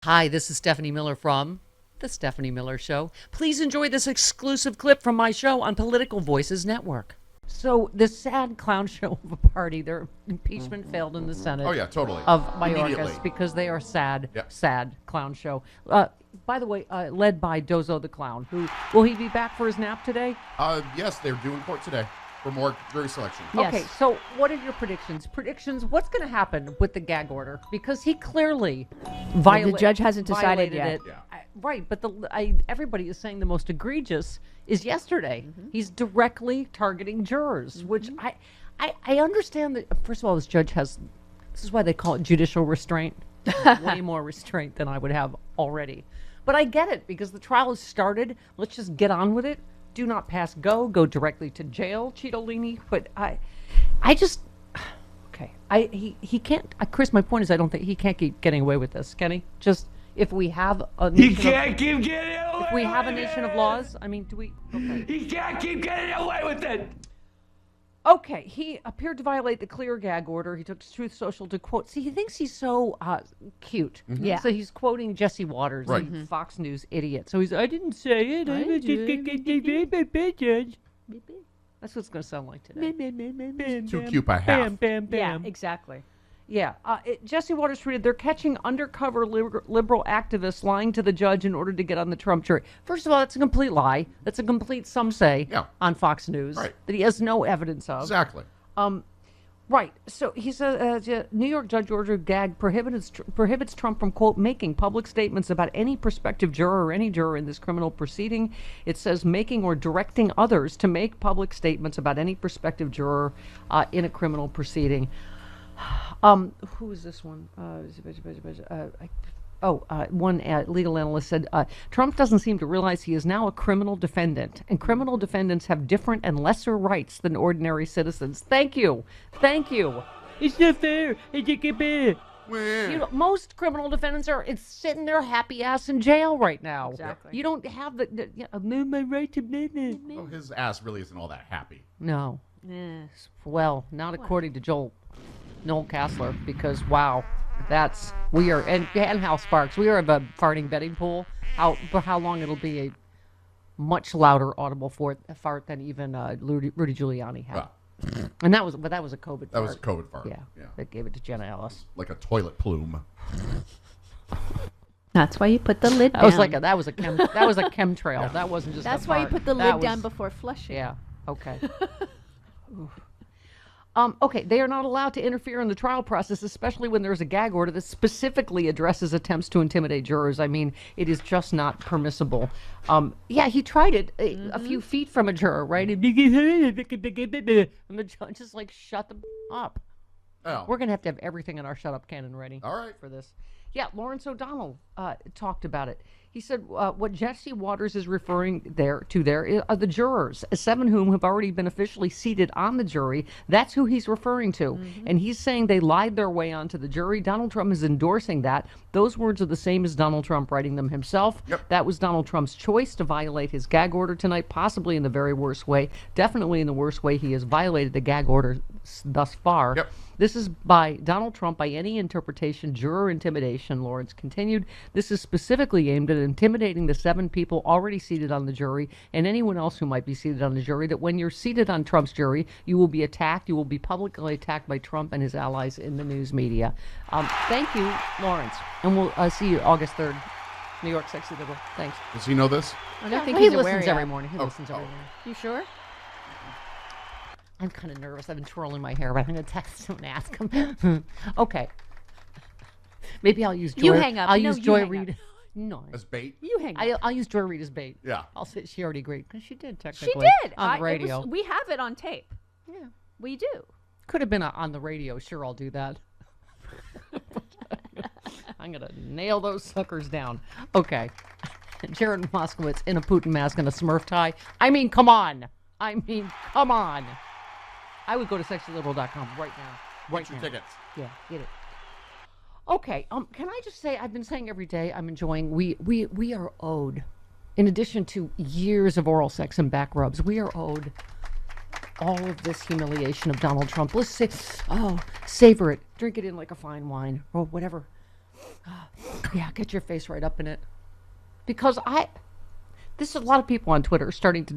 Hi, this is Stephanie Miller from The Stephanie Miller Show. Please enjoy this exclusive clip from my show on Political Voices Network. So, this sad clown show of a party, their impeachment failed in the Senate. Oh, yeah, totally. Of Mayorkas Immediately. because they are sad, Yeah. sad clown show. By the way, led by Dozo the Clown. Will he be back for his nap today? Yes, they're doing court today for more jury selection. Yes. Okay, so what are your predictions? What's going to happen with the gag order? Because he clearly The judge hasn't decided violated yet. it. Yeah. Right, but everybody is saying the most egregious is yesterday. He's directly targeting jurors, which I understand that. First of all, this is why they call it judicial restraint. Way more restraint than I would have already. But I get it because the trial has started. Let's just get on with it. Do not pass go. Go directly to jail, Cittadini. But I just, okay. He can't. Chris, my point is, I don't think he can't keep getting away with this, can he? Just if we have a He nation can't keep getting away if we have a with nation of it. laws, I mean, do we? Okay. He can't keep getting away with it. Okay, he appeared to violate the clear gag order. He took to Truth Social to quote. See, he thinks he's so cute. Yeah. So he's quoting Jesse Waters, Right. the Fox News idiot. So I didn't say it. I was just That's what it's going to sound like today. Too cute by half. Yeah, exactly. Yeah. Jesse Waters tweeted, they're catching undercover liberal activists lying to the judge in order to get on the Trump jury. First of all, that's a complete lie. That's a complete some say Yeah. on Fox News Right. that he has no evidence of. Exactly. Right. So he says New York judge ordered gag prohibits Trump from, quote, making public statements about any prospective juror or any juror in this criminal proceeding. It says making or directing others to make public statements about any prospective juror in a criminal proceeding. Who is this one? One legal analyst said, Trump doesn't seem to realize he is now a criminal defendant, and criminal defendants have different and lesser rights than ordinary citizens. Thank you. It's not fair. Most criminal defendants it's sitting their happy ass in jail right now. Exactly. You don't have my right to Well, his ass really isn't all that happy. No. Eh. Well, not according to Noel Kassler, because wow, we are and Hal Sparks. We are of a farting betting pool. How long it'll be a much louder audible fart than even Rudy Giuliani had. Well, And that was a COVID. that was a fart. COVID fart. Yeah, that gave it to Jenna Ellis. Like a toilet plume. That's why you put the lid That down. was like that was a chemtrail. Yeah. That wasn't just. That's a why you fart. put the That lid down was- before flushing. Yeah. Okay. Okay, they are not allowed to interfere in the trial process, especially when there's a gag order that specifically addresses attempts to intimidate jurors. I mean, it is just not permissible. Yeah, he tried it a few feet from a juror, right? And the judge is like, shut them up. Oh. We're going to have everything in our shut up cannon ready All right. for this. Yeah, Lawrence O'Donnell talked about it. He said what Jesse Waters is referring there are the jurors, 7 whom have already been officially seated on the jury. That's who he's referring to. And he's saying they lied their way onto the jury. Donald Trump is endorsing that. Those words are the same as Donald Trump writing them himself. Yep. That was Donald Trump's choice to violate his gag order tonight, possibly in the very worst way. Definitely in the worst way he has violated the gag order thus far. Yep. This is by Donald Trump, by any interpretation, juror intimidation, Lawrence continued. This is specifically aimed at intimidating the 7 people already seated on the jury and anyone else who might be seated on the jury, that when you're seated on Trump's jury, you will be attacked. You will be publicly attacked by Trump and his allies in the news media. Thank you, Lawrence. And we'll see you August 3rd. New York Sexy Liberal. Thanks. Does he know this? I don't think he he's aware listens yet. every morning. He listens every oh. morning. You sure? I'm kind of nervous. I've been twirling my hair, but I'm going to text him and ask him. Okay. Maybe I'll use Joy. You hang up. I'll No, use you Joy hang Reid. up. No. As bait? You hang up. I'll use Joy Reid as bait. Yeah. I'll say she already agreed because she did She technically. did. On the radio. We have it on tape. Yeah. We do. Could have been on the radio. Sure, I'll do that. I'm going to nail those suckers down. Okay. Jared Moskowitz in a Putin mask and a Smurf tie. I mean, come on. I would go to sexyliberal.com right now. Right Get your now. tickets. Yeah, get it. Okay, can I just say, I've been saying every day, I'm enjoying, we are owed, in addition to years of oral sex and back rubs, we are owed all of this humiliation of Donald Trump. Let's say, savor it, drink it in like a fine wine, or whatever Yeah, get your face right up in it. Because this is a lot of people on Twitter are starting to,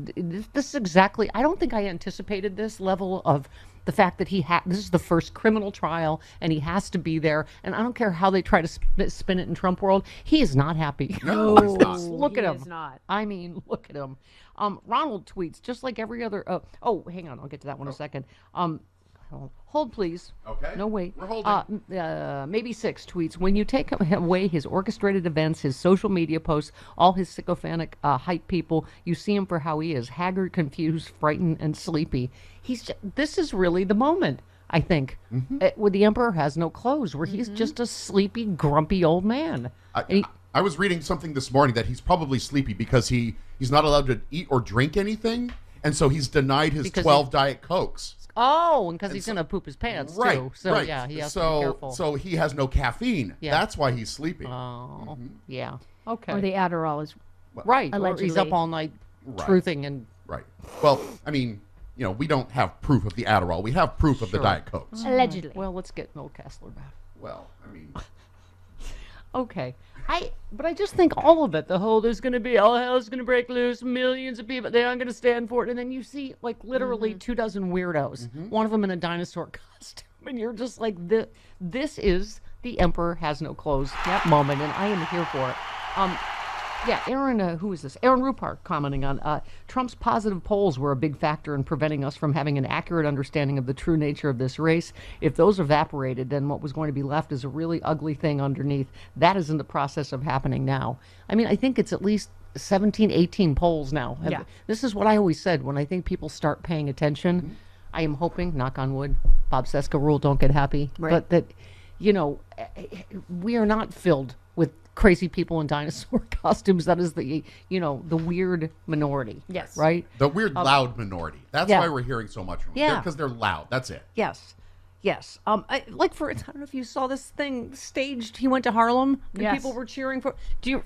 this is exactly, I don't think I anticipated this level of the fact that this is the first criminal trial and he has to be there. And I don't care how they try to spin it in Trump world. He is not happy. No, he's not. Look at him. He is not. I mean, look at him. Ronald tweets, just like every other, hang on, I'll get to that one in a second. Hold, please. Okay. No, wait. We're holding. Maybe 6 tweets. When you take away his orchestrated events, his social media posts, all his sycophantic hype people, you see him for how he is, haggard, confused, frightened, and sleepy. This is really the moment, I think, where the emperor has no clothes, where he's just a sleepy, grumpy old man. I was reading something this morning that he's probably sleepy because he's not allowed to eat or drink anything, and so he's denied his 12 Diet Cokes. Oh, and because he's going to poop his pants, too. So, yeah, he has to be careful. So he has no caffeine. Yeah. That's why he's sleeping. Oh, yeah. Okay. Or the Adderall is right. allegedly. Or he's up all night truthing and... Right. Well, I mean, we don't have proof of the Adderall. We have proof of the Diet Cokes. allegedly. Well, let's get Noel Kessler back. Well, I mean... Okay. But I just think all of it, the whole, there's going to be, all hell's going to break loose, millions of people, they aren't going to stand for it. And then you see, like, literally 24 weirdos, one of them in a dinosaur costume. And you're just like, this is the emperor has no clothes moment, and I am here for it. Aaron, who is this? Aaron Rupart commenting on Trump's positive polls were a big factor in preventing us from having an accurate understanding of the true nature of this race. If those evaporated, then what was going to be left is a really ugly thing underneath. That is in the process of happening now. I mean, I think it's at least 17, 18 polls now. Yeah. This is what I always said when I think people start paying attention. I am hoping, knock on wood, Bob Seska rule, don't get happy, but that, we are not filled with crazy people in dinosaur costumes. That is the weird minority. Yes. Right? The weird, loud minority. That's why we're hearing so much from them. Yeah. Because they're loud. That's it. Yes. I don't know if you saw this thing staged. He went to Harlem and Yes. people were cheering for. He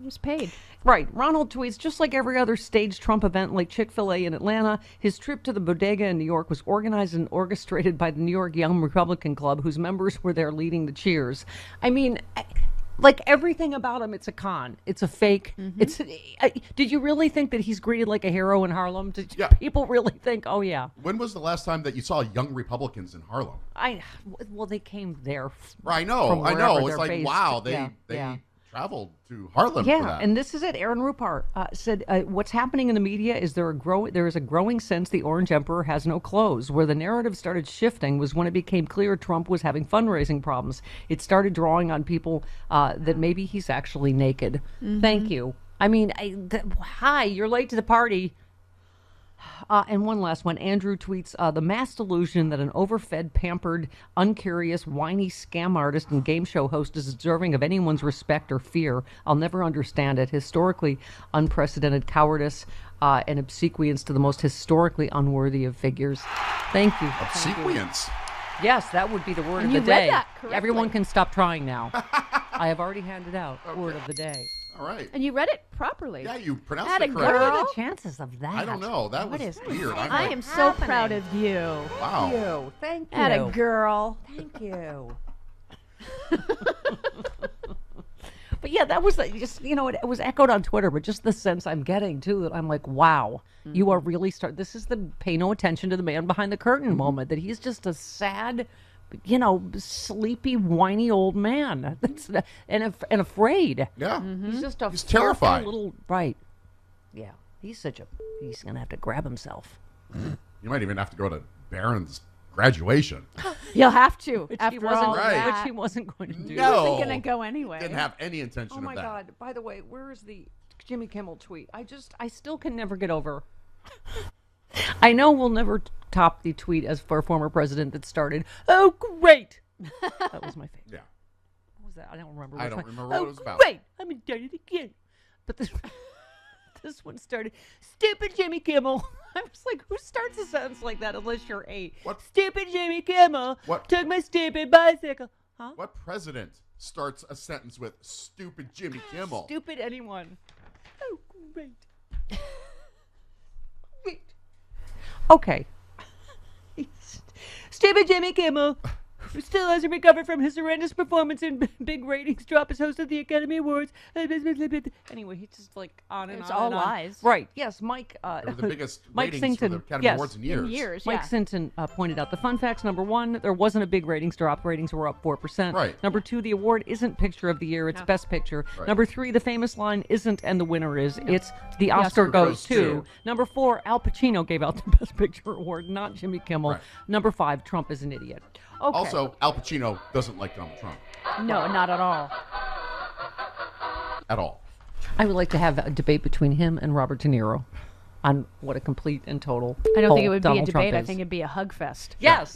was paid. Right. Ronald tweets, just like every other staged Trump event like Chick-fil-A in Atlanta, his trip to the bodega in New York was organized and orchestrated by the New York Young Republican Club, whose members were there leading the cheers. I mean, like everything about him, it's a con. It's a fake. Did you really think that he's greeted like a hero in Harlem? Did people really think, oh, yeah. When was the last time that you saw young Republicans in Harlem? Well, they came there. I know. It's like, based. wow, they traveled to Harlem for that. And this is it. Aaron Rupart said, what's happening in the media is there is a growing sense the Orange Emperor has no clothes. Where the narrative started shifting was when it became clear Trump was having fundraising problems. It started drawing on people that maybe he's actually naked. Thank you. I mean, hi, you're late to the party. And one last one. Andrew tweets, the mass delusion that an overfed, pampered, uncurious, whiny scam artist and game show host is deserving of anyone's respect or fear. I'll never understand it. Historically unprecedented cowardice and obsequience to the most historically unworthy of figures. Thank you. Obsequience? Yes, that would be the word And of the you read day. that correctly. Everyone can stop trying now. I have already handed out word of the day. All right. And you read it properly. Yeah, you pronounced Atta it girl. correctly. What are the chances of that? I don't know. That What was is weird. I am so proud of you. Wow. Thank you. Atta girl. Thank you. But yeah, that was just, it was echoed on Twitter, but just the sense I'm getting too, that I'm like, wow, you are really this is the pay no attention to the man behind the curtain moment, that he's just a sad, sleepy, whiny old man and afraid. Yeah. He's just He's terrified. Little, right. Yeah. He's going to have to grab himself. You might even have to go to Barron's graduation. You'll have to. Which after he wasn't, all Right. which that. he wasn't going to do. No. He wasn't going to go anyway. Didn't have any intention Oh of my that. God. By the way, where is the Jimmy Kimmel tweet? I still can never get over. I know we'll never top the tweet as for a former president that started, oh, great. That was my favorite. Yeah. What was that? I don't remember. I which don't one. remember what it was about. Great. I'm done it again. But this one started, stupid Jimmy Kimmel. I was like, who starts a sentence like that unless you're 8? What? Stupid Jimmy Kimmel What? took my stupid bicycle. Huh? What president starts a sentence with stupid Jimmy Kimmel? Stupid anyone. Oh, great. Great. Okay. Stupid Jimmy Kimmel still hasn't recovered from his horrendous performance and big ratings drop as host of the Academy Awards. Anyway, he's just like on and It's on all and on. lies. Right. Yes, Mike. They were the biggest Mike ratings for the Singleton, Academy yes. Awards in years. In years, Mike yeah. Sinton pointed out the fun facts. Number one, there wasn't a big ratings drop. Ratings were up 4%. Right. Number two, the award isn't Picture of the Year. It's Best Picture. Right. Number three, the famous line isn't and the winner is. It's the Oscar goes to. Number four, Al Pacino gave out the Best Picture award, not Jimmy Kimmel. Right. Number five, Trump is an idiot. Okay. Also, Al Pacino doesn't like Donald Trump No, not at all. at all. I would like to have a debate between him and Robert De Niro on what a complete and total. I don't think it would Donald be a Trump debate. I is. think it'd be a hug fest. Yes.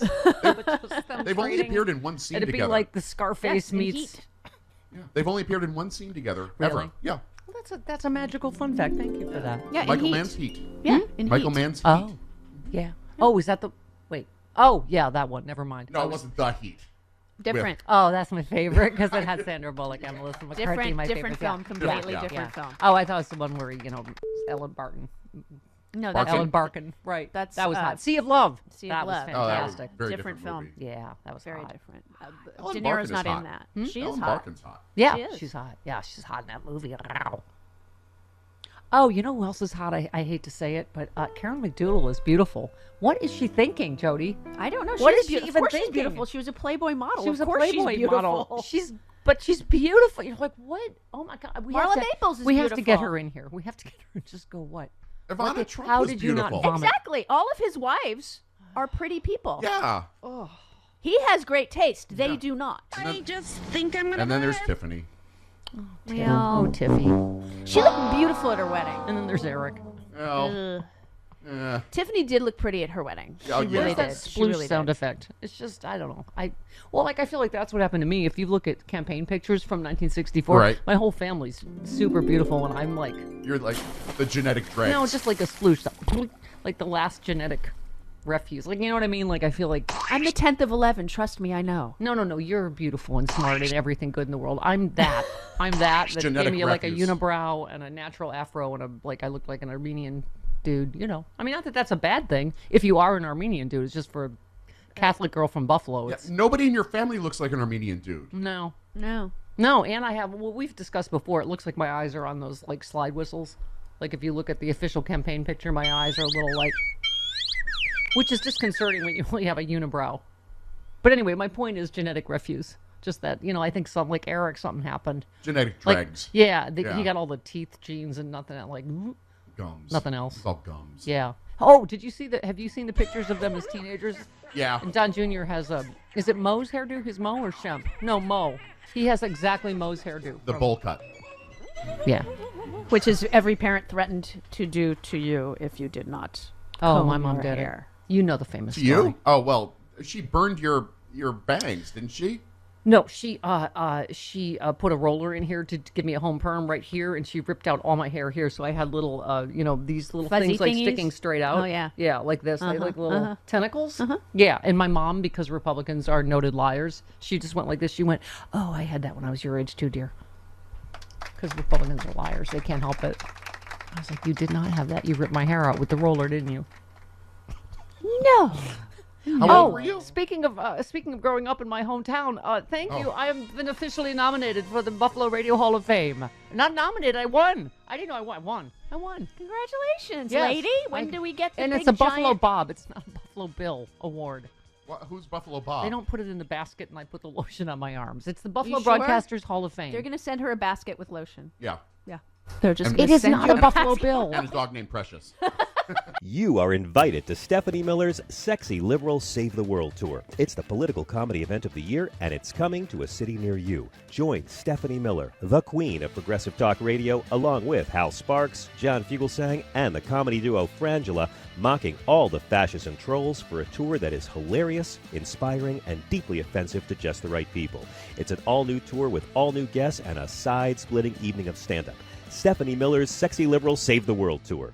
They've only appeared in one scene It'd together. be like the Scarface Yes, in meets. Heat. Yeah. They've only appeared in one scene together Really? ever. Yeah. Well, that's a magical fun fact. Thank you for that. Yeah, in Michael Heat. Mann's Heat. Yeah, in Michael Heat. Mann's Heat. Oh, yeah. Oh, is that the? Wait. Oh, yeah, that one. Never mind. No, it wasn't the Heat. Different. Oh, that's my favorite because it had Sandra Bullock and Melissa McCarthy. Different, my different favorite. film, completely Yeah. different film. Oh, I thought it was the one where Ellen Barton. No, Barkin? that's Ellen Barkin. Right. That's, that was hot. Sea of Love. Sea that of was Love. Oh, that was fantastic. very Different different film. movie. Yeah, that was very hot. different. Ellen De Barkin Niro's is not hot. in that. Hmm? She is Ellen hot. Barkin's hot. Yeah, She is. she's hot. Yeah, she's hot in that movie. Wow. Oh, you know who else is hot? I hate to say it, but Karen McDougal is beautiful. What is she thinking, Jody? I don't know. What She's is she beautiful. even Of course she's thinking? beautiful. She was a Playboy model. She was of a course Playboy she's beautiful. model. But she's beautiful. You're like, what? Oh my God. We Marla have to, Maples is We have to get beautiful. her in here. We have to get her and just go, what? Ivana Trump How was did you not beautiful. vomit? Exactly. All of his wives are pretty people. Yeah. He has great taste. They do not. And then there's Tiffany. Oh, Tiffy. She looked beautiful at her wedding. And then there's Eric. Well, Tiffany did look pretty at her wedding. Oh, She yeah. really That did. She sploosh really sound did. effect. It's just, I don't know. I feel like that's what happened to me. If you look at campaign pictures from 1964, Right. my whole family's super beautiful, and I'm like, you're like the genetic dregs. no, just like a sploosh, like the last genetic refuse. Like, you know what I mean? Like, I feel like, I'm the 10th of 11. Trust me, I know. no, you're beautiful and smart and everything good in the world. I'm that. That Genetic gave me like a refuse. unibrow and a natural afro and I look like an Armenian dude, you know. I mean, not that that's a bad thing. If you are an Armenian dude, it's just for a Catholic girl from Buffalo. Yeah, It's, nobody in your family looks like an Armenian dude. no. No. No, and I have, well, we've discussed before, it looks like my eyes are on those, like, slide whistles. Like, if you look at the official campaign picture, my eyes are a little, like, which is disconcerting when you only have a unibrow. But anyway, my point is genetic refuse. Just that, I think like Eric, something happened. Genetic Like, dregs. yeah, Yeah. he got all the teeth genes and nothing, like, Gums. nothing else. It's all gums. yeah. Oh, have you seen the pictures of them as teenagers? Yeah. And Don Jr. has is it Mo's hairdo? His Mo or Shemp? No, Mo. He has exactly Mo's hairdo. The bowl cut. Yeah. Which is every parent threatened to do to you if you did not. Oh, comb my mom your did hair. it. You know the famous To story. you? Oh, well, she burned your bangs, didn't she? No, she put a roller in here to give me a home perm right here, and she ripped out all my hair here, so I had little these little Fuzzy things like thingies? sticking straight out. Oh, yeah. Yeah, like this. They like little tentacles. Yeah, and my mom, because Republicans are noted liars, she just went like this. She went, "Oh, I had that when I was your age too, dear." Because Republicans are liars. They can't help it. I was like, "You did not have that. You ripped my hair out with the roller, didn't you?" No. How old were you? Speaking of growing up in my hometown, thank you. I have been officially nominated for the Buffalo Radio Hall of Fame. Not nominated, I won. I didn't know I won. I won. Congratulations, Yes. lady. When do we get the And big it's a Buffalo giant... Bob. It's not a Buffalo Bill award. Who's Buffalo Bob? They don't put it in the basket and I put the lotion on my arms. It's the Buffalo sure? Broadcasters Hall of Fame. They're going to send her a basket with lotion. Yeah. Yeah. They're just And- going It to is send not you a Buffalo basket. Bill. And a dog named Precious. You are invited to Stephanie Miller's Sexy Liberal Save the World Tour. It's the political comedy event of the year, and it's coming to a city near you. Join Stephanie Miller, the queen of progressive talk radio, along with Hal Sparks, John Fugelsang, and the comedy duo Frangela, mocking all the fascists and trolls for a tour that is hilarious, inspiring, and deeply offensive to just the right people. It's an all-new tour with all new guests and a side-splitting evening of stand-up. Stephanie Miller's Sexy Liberal Save the World Tour.